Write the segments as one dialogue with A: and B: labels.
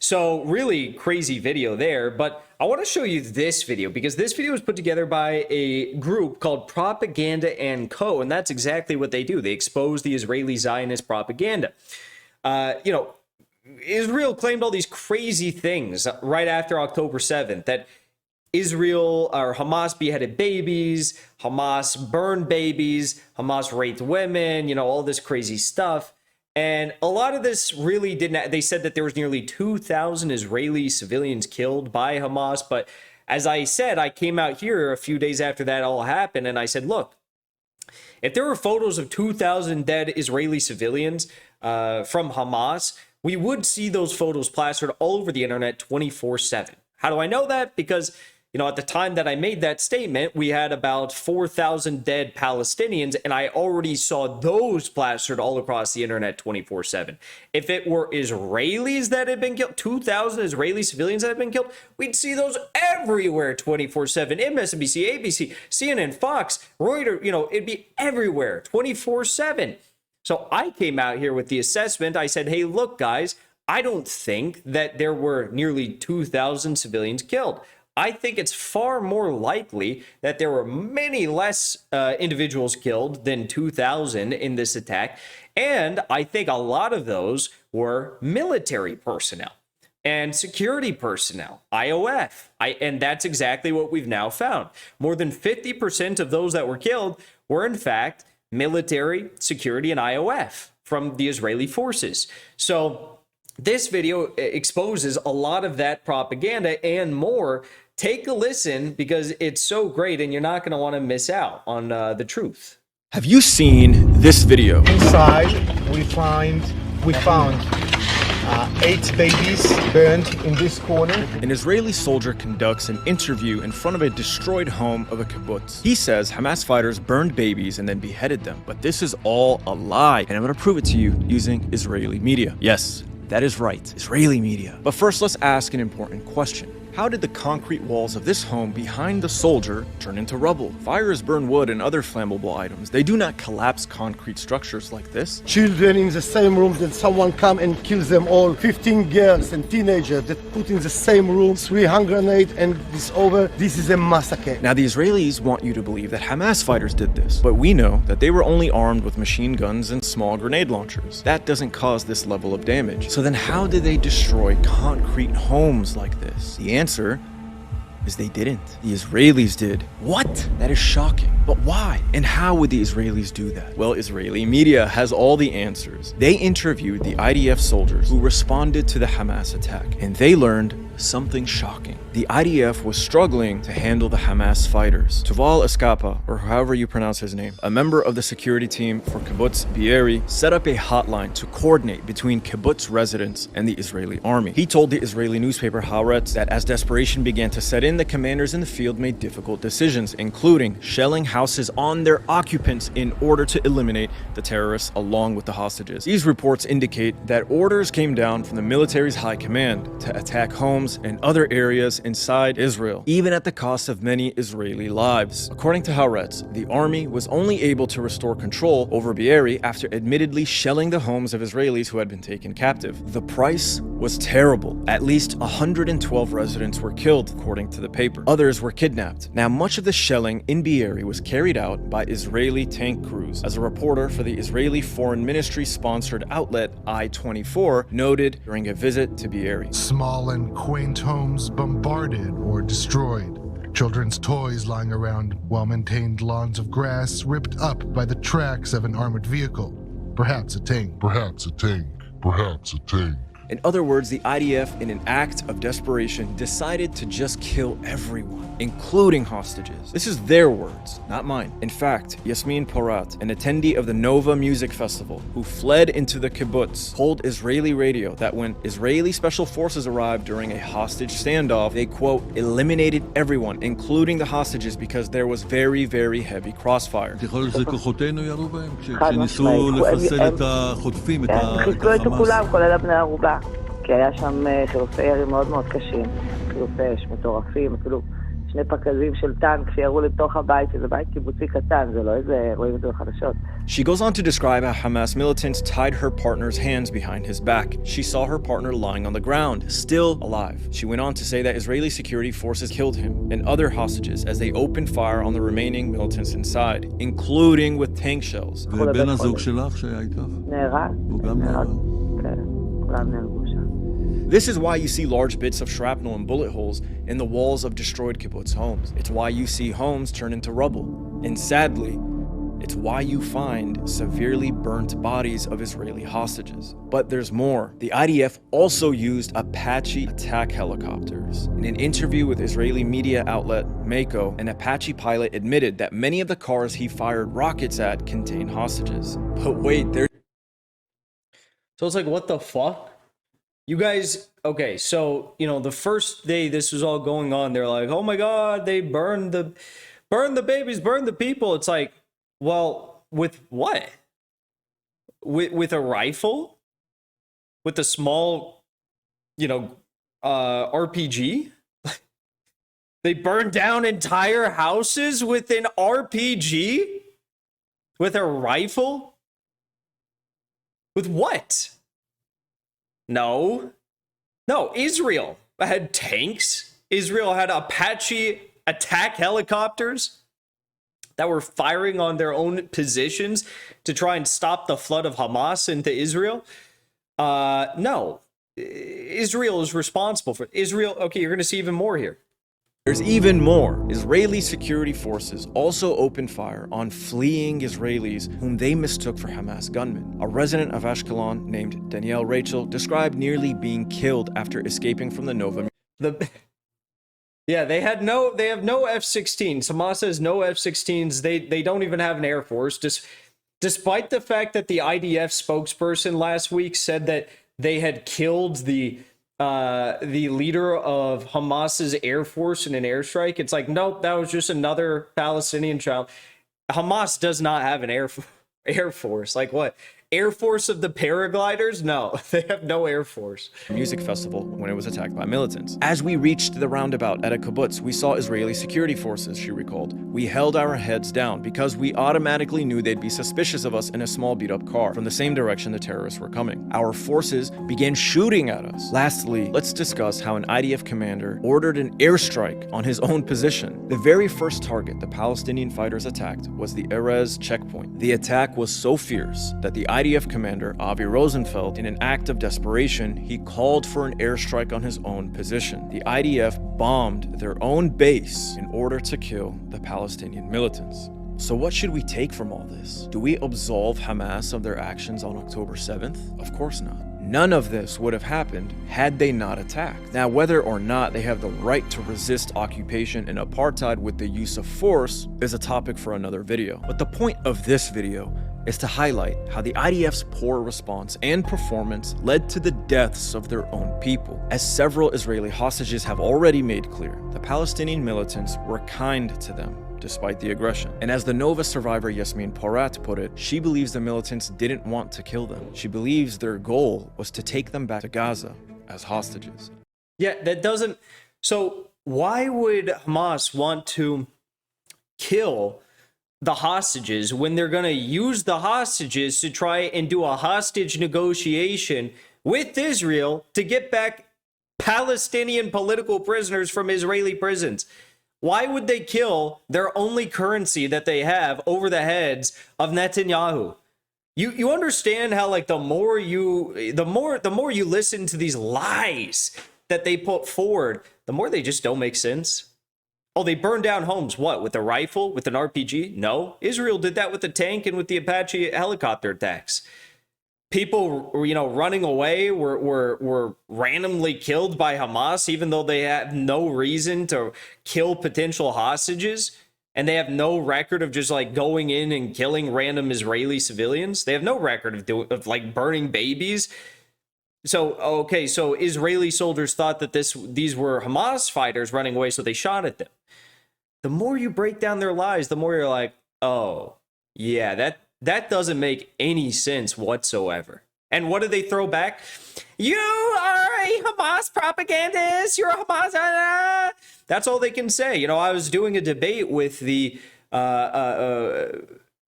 A: So really crazy video there, but I want to show you this video because this video was put together by a group called Propaganda & Co. And that's exactly what they do. They expose the Israeli Zionist propaganda. Israel claimed all these crazy things right after October 7th, that Israel or Hamas beheaded babies, Hamas burned babies, Hamas raped women, all this crazy stuff. And a lot of this really didn't, they said that there was nearly 2,000 Israeli civilians killed by Hamas. But as I said, I came out here a few days after that all happened and I said, look, if there were photos of 2,000 dead Israeli civilians from Hamas, we would see those photos plastered all over the internet 24/7. How do I know that? Because at the time that I made that statement, we had about 4,000 dead Palestinians, and I already saw those plastered all across the internet 24/7. If it were Israelis that had been killed, 2,000 Israeli civilians that had been killed, we'd see those everywhere 24/7. MSNBC, ABC, CNN, Fox, Reuters, it'd be everywhere 24/7. So I came out here with the assessment. I said, hey, look, guys, I don't think that there were nearly 2,000 civilians killed. I think it's far more likely that there were many less individuals killed than 2,000 in this attack. And I think a lot of those were military personnel and security personnel, IOF. And that's exactly what we've now found. More than 50% of those that were killed were, in fact, military, security, and IOF from the Israeli forces. So this video exposes a lot of that propaganda and more. Take a listen because it's so great and you're not going to want to miss out on the truth.
B: Have you seen this video?
C: Inside, we found 8 babies burned in this corner.
B: An Israeli soldier conducts an interview in front of a destroyed home of a kibbutz. He says Hamas fighters burned babies and then beheaded them, but this is all a lie, and I'm going to prove it to you using Israeli media. Yes, that is right, Israeli media. But first, let's ask an important question. How did the concrete walls of this home behind the soldier turn into rubble? Fires burn wood and other flammable items. They do not collapse concrete structures like this.
C: Children in the same room, then someone come and kills them all. 15 girls and teenagers that put in the same room, 3 hand grenades, and it's over. This is a massacre.
B: Now, the Israelis want you to believe that Hamas fighters did this, but we know that they were only armed with machine guns and small grenade launchers. That doesn't cause this level of damage. So then how did they destroy concrete homes like this? The answer is they didn't. The Israelis did. What? That is shocking. But why? And how would the Israelis do that? Well, Israeli media has all the answers. They interviewed the IDF soldiers who responded to the Hamas attack, and they learned something shocking. The IDF was struggling to handle the Hamas fighters. Tuval Eskapa, or however you pronounce his name, a member of the security team for kibbutz Be'eri, set up a hotline to coordinate between kibbutz residents and the Israeli army. He told the Israeli newspaper Haaretz that as desperation began to set in, the commanders in the field made difficult decisions, including shelling houses on their occupants in order to eliminate the terrorists along with the hostages. These reports indicate that orders came down from the military's high command to attack homes and other areas inside Israel, even at the cost of many Israeli lives. According to Haaretz, the army was only able to restore control over Be'eri after admittedly shelling the homes of Israelis who had been taken captive. The price was terrible. At least 112 residents were killed, according to the paper. Others were kidnapped. Now, much of the shelling in Be'eri was carried out by Israeli tank crews, as a reporter for the Israeli Foreign Ministry-sponsored outlet I-24 noted during a visit to Be'eri.
D: Small and quaint homes bombarded or destroyed. Children's toys lying around, well-maintained lawns of grass ripped up by the tracks of an armored vehicle. Perhaps a tank. Perhaps a tank. Perhaps a tank.
B: In other words, the IDF, in an act of desperation, decided to just kill everyone, including hostages. This is their words, not mine. In fact, Yasmin Porat, an attendee of the Nova Music Festival, who fled into the kibbutz, told Israeli radio that when Israeli special forces arrived during a hostage standoff, they, quote, eliminated everyone, including the hostages, because there was very, very heavy crossfire.
E: כי היה שם חילופי ירי מאוד מאוד קשים, חילופי אש מטורפים, אפילו שני פקדים של טנק שירו לתוך הבית, שזה בית קיבוצי קטן, זה לא איזה, רואים את זה בחדשות.
B: She goes on to describe how Hamas militants tied her partner's hands behind his back. She saw her partner lying on the ground, still alive. She went on to say that Israeli security forces killed him and other hostages as they opened fire on the remaining militants inside, including with tank shells.
F: ובן הזוג שלך שהיה איתך?
E: נהרג.
F: הוא גם נהרג.
E: כן, כולם נהרגו שם.
B: This is why you see large bits of shrapnel and bullet holes in the walls of destroyed kibbutz homes. It's why you see homes turn into rubble. And sadly, it's why you find severely burnt bodies of Israeli hostages. But there's more. The IDF also used Apache attack helicopters. In an interview with Israeli media outlet Mako, an Apache pilot admitted that many of the cars he fired rockets at contained hostages. But wait, there's
A: So it's like, what the fuck? You guys, okay, so, you know, the first day this was all going on, they're like, oh my God, they burned the babies, burned the people. It's like, well, with what? With a rifle? With a small, you know, RPG? They burned down entire houses with an RPG? With a rifle? With what? No, Israel had tanks. Israel had Apache attack helicopters that were firing on their own positions to try and stop the flood of Hamas into Israel. No, Israel is responsible for it. Israel. Okay, you're going to see even more here.
B: There's even more. Israeli security forces also opened fire on fleeing Israelis whom they mistook for Hamas gunmen. A resident of Ashkelon named Danielle Rachel described nearly being killed after escaping from the Nova.
A: Yeah, they have no F-16s. Hamas has no F-16s. They don't even have an air force. Despite the fact that the IDF spokesperson last week said that they had killed the leader of Hamas's air force in an airstrike. It's like, nope, that was just another Palestinian child. Hamas does not have an air force. Like what? Air Force of the paragliders? No, they have no air force.
B: Music festival when it was attacked by militants. As we reached the roundabout at a kibbutz, we saw Israeli security forces, she recalled. We held our heads down because we automatically knew they'd be suspicious of us in a small beat-up car from the same direction the terrorists were coming. Our forces began shooting at us. Lastly, let's discuss how an IDF commander ordered an airstrike on his own position. The very first target the Palestinian fighters attacked was the Erez checkpoint. The attack was so fierce that the IDF commander, Avi Rosenfeld, in an act of desperation, he called for an airstrike on his own position. The IDF bombed their own base in order to kill the Palestinian militants. So what should we take from all this? Do we absolve Hamas of their actions on October 7th? Of course not. None of this would have happened had they not attacked. Now, whether or not they have the right to resist occupation and apartheid with the use of force is a topic for another video. But the point of this video is to highlight how the IDF's poor response and performance led to the deaths of their own people. As several Israeli hostages have already made clear, the Palestinian militants were kind to them despite the aggression. And as the Nova survivor Yasmin Porat put it, she believes the militants didn't want to kill them. She believes their goal was to take them back to Gaza as hostages.
A: Yeah, that doesn't... So why would Hamas want to kill the hostages when they're going to use the hostages to try and do a hostage negotiation with Israel to get back Palestinian political prisoners from Israeli prisons? Why would they kill their only currency that they have over the heads of Netanyahu? You understand how, like, the more you listen to these lies that they put forward, the more they just don't make sense. Oh, they burned down homes. What? With a rifle? With an RPG? No. Israel did that with the tank and with the Apache helicopter attacks. People, running away were randomly killed by Hamas, even though they have no reason to kill potential hostages. And they have no record of just like going in and killing random Israeli civilians. They have no record of like burning babies. So, okay, so Israeli soldiers thought that these were Hamas fighters running away, so they shot at them. The more you break down their lies, the more you're like, oh, yeah, that doesn't make any sense whatsoever. And what do they throw back? You are a Hamas propagandist. You're a Hamas. That's all they can say. You know, I was doing a debate with the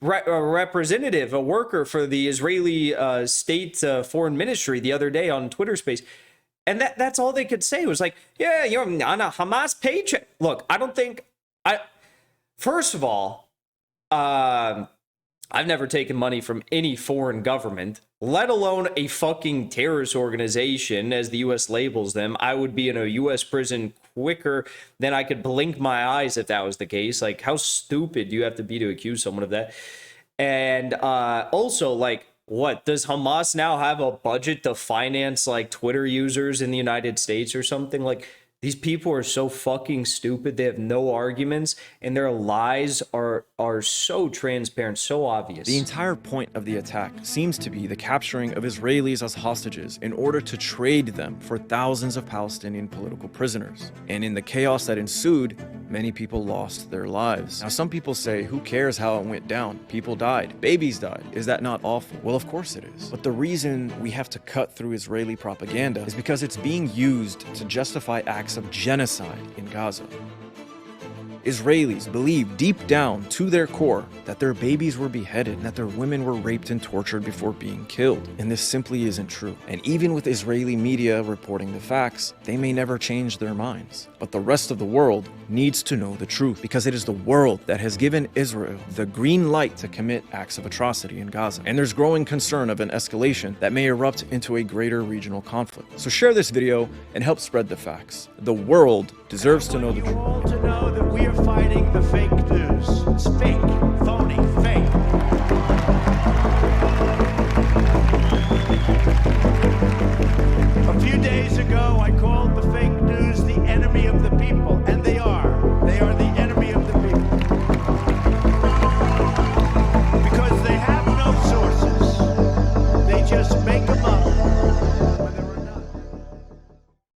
A: representative, a worker for the Israeli state foreign ministry the other day on Twitter Space. And that's all they could say. It was like, yeah, you're on a Hamas paycheck. Look, I don't think first of all, I've never taken money from any foreign government, let alone a fucking terrorist organization, as the U.S. labels them. I would be in a U.S. prison quicker than I could blink my eyes if that was the case. Like, how stupid do you have to be to accuse someone of that? And also, like, what? Does Hamas now have a budget to finance, like, Twitter users in the United States or something? Like, these people are so fucking stupid. They have no arguments, and their lies are so transparent, so obvious.
B: The entire point of the attack seems to be the capturing of Israelis as hostages in order to trade them for thousands of Palestinian political prisoners. And in the chaos that ensued, many people lost their lives. Now, some people say, who cares how it went down? People died. Babies died. Is that not awful? Well, of course it is. But the reason we have to cut through Israeli propaganda is because it's being used to justify acts of genocide in Gaza. Israelis believe deep down to their core that their babies were beheaded and that their women were raped and tortured before being killed. And this simply isn't true. And even with Israeli media reporting the facts, they may never change their minds. But the rest of the world needs to know the truth, because it is the world that has given Israel the green light to commit acts of atrocity in Gaza. And there's growing concern of an escalation that may erupt into a greater regional conflict. So share this video and help spread the facts. The world deserves to know the truth.
G: To know that we are fighting the fake news. It's fake, phony, fake.